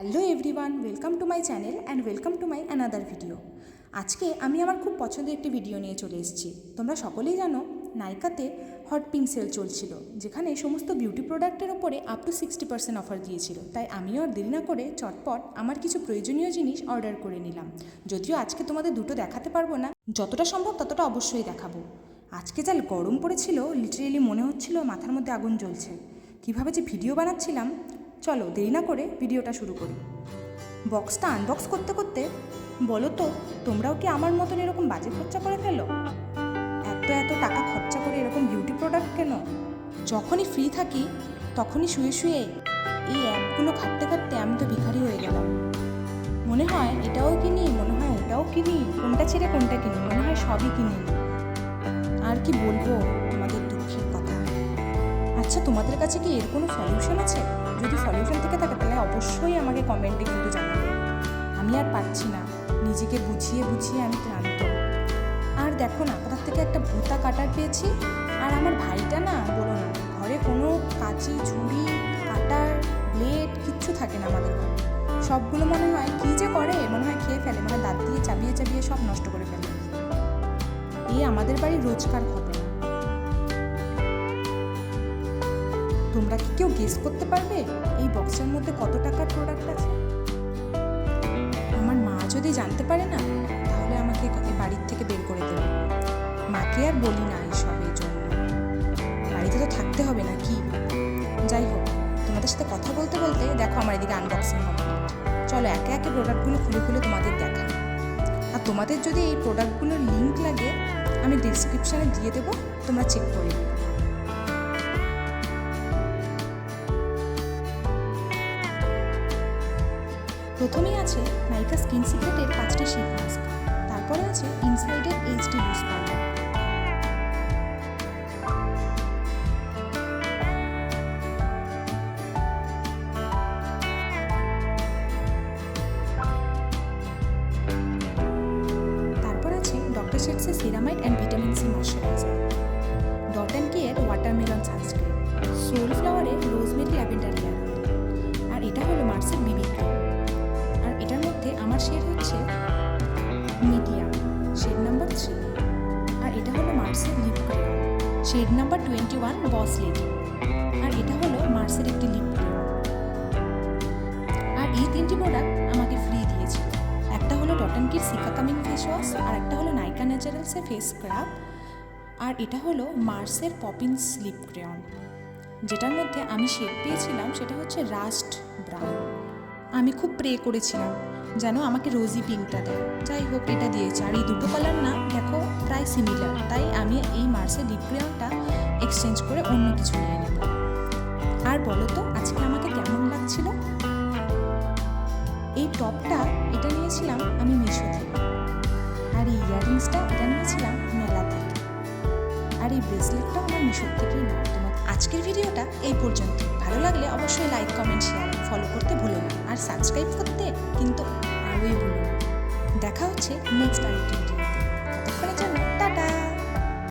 Hello everyone, welcome to my channel and welcome to my another video. আজকে আমি আমার খুব পছন্দের একটি ভিডিও নিয়ে চলে এসেছি। তোমরা সকলেই জানো নাইকাতে হট পিঙ্ক সেল চলছিল, যেখানে সমস্ত বিউটি প্রোডাক্টের ওপরে আপ টু 60% অফার দিয়েছিল। তাই আমিও আর দেরি না করে চটপট আমার কিছু প্রয়োজনীয় জিনিস অর্ডার করে নিলাম। যদিও আজকে তোমাদের দুটো দেখাতে পারবো না, যতটা সম্ভব ততটা অবশ্যই দেখাবো। আজকে যা গরম পড়েছিল, লিটারেলি মনে হচ্ছিল মাথার মধ্যে আগুন জ্বলছে। কীভাবে যে ভিডিও বানাচ্ছিলাম, চলো দেরি না করে ভিডিওটা শুরু করি। বক্সটা আনবক্স করতে করতে বলো তো, তোমরাও কি আমার মতন এরকম বাজে খরচা করে ফেলো? এত টাকা খরচা করে এরকম বিউটি প্রোডাক্ট কেন? যখনই ফ্রি থাকি তখনই শুয়ে শুয়ে এই অ্যাপগুলো ঘাঁটতে ঘাঁটতে আমি তো ভিখারি হয়ে গেলাম। মনে হয় এটাও কিনি, মনে হয় ওটাও কিনি, কোনটা ছেড়ে কোনটা কিনি, মনে হয় সবই কিনি। আর কি বলবো তোমাদের দুঃখের কথা। আচ্ছা, তোমাদের কাছে কি এর কোনো সলিউশন আছে? যদি সলিউশন থেকে থাকে তাহলে অবশ্যই আমাকে কমেন্টে কিন্তু জানাবে। আমি আর পারছি না, নিজেকে বুঝিয়ে বুঝিয়ে আমি ক্লান্ত। আর দেখো না, কোথার থেকে একটা ভোঁতা কাটার পেয়েছি। আর আমার ভাইটা না, বলো না, ঘরে কোনো কাঁচি, ছুরি, কাটার, ব্লেড কিচ্ছু থাকে না আমাদের ঘরে। সবগুলো মনে হয় কী যে করে, মনে হয় খেয়ে ফেলে, মানে দাঁত দিয়ে চাবিয়ে চাবিয়ে সব নষ্ট করে ফেলে। এই আমাদের বাড়ির রোজকার ঘটনা। তোমরা কি কেউ গেস করতে পারবে এই বক্সের মধ্যে কত টাকার প্রোডাক্ট আছে? আমার মা যদি জানতে পারে না, তাহলে আমাকে বাড়ির থেকে বের করে দেবে। মাকে আর বলি না এইসবের জন্য, বাড়িতে তো থাকতে হবে না কি। যাই হোক, তোমাদের সাথে কথা বলতে বলতে দেখো আমার এদিকে আনবক্সিং কমপ্লিট। চলো একে একে প্রোডাক্টগুলো খুলে খুলে তোমাদের দেখাই। আর তোমাদের যদি এই প্রোডাক্টগুলোর লিঙ্ক লাগে, আমি ডিসক্রিপশানে দিয়ে দেবো, তোমরা চেক করে নিও। প্রথমেই আছে নাইকা স্কিন সিক্রেটের 5টি শীট মাস্ক। তারপরে আছে ইনসাইডের এইচডি লুজ পাউডার। তারপর আছে ডক্টর শেটসের ceramide and vitamin C moisturiser, dot and care watermelon sunscreen, soul ফ্লাওয়ারের রোজমেরি ল্যাভেন্ডার হেয়ার অয়েল। আর এটা হলো মার্সের বিবি ক্রিম। আর এটার মধ্যে আমার শেড হচ্ছে মিডিয়াম, শেড নাম্বার 3। আর এটা হলো মার্সের লিপ ক্রিম, শেড নাম্বার 21 বস লেডি। আর এটা হলো মার্সের একটি লিপ ক্রিম। আর এই 3টি প্রোডাক্ট আমাকে ফ্রি দিয়েছিল। একটা হলো ডট অ্যান্ড কির সিকা কামিং ফেস ওয়াশ, আর একটা হলো নাইকা ন্যাচারালসের ফেস স্ক্রাব, আর এটা হলো মার্সের পপিন্স লিপ ক্রেয়ন। যেটার মধ্যে আমি শেড পেয়েছিলাম সেটা হচ্ছে রাস্ট ব্রাউন। আমি খুব প্রে করেছিলাম যেন আমাকে রোজি পিঙ্কটা দেয়। যাই হোক, এটা দিয়েছে। আর এই দুটো কালার না দেখো প্রায় সিমিলার, তাই আমি এই মার্সের লিপ ক্রেয়নটা এক্সচেঞ্জ করে অন্য কিছু নিয়ে নেব। আর বলো তো আজকে আমাকে কেমন লাগছিল? এই টপটা এটা নিয়েছিলাম আমি মিশো থেকে, আর এই ইয়াররিংসটা এটা নিয়েছিলাম মেলা থেকে, আর এই ব্রেসলেটটাও আমার মিশোর থেকেই নেওয়া। তোমার আজকের ভিডিওটা এই পর্যন্ত। ভালো লাগলে অবশ্যই লাইক, কমেন্ট, শেয়ার, ফলো করতে ভুলো না। আর সাবস্ক্রাইব করতে কিন্তু আরোই ভুলো না। দেখা হচ্ছে নেক্সট আরেকটি ভিডিও।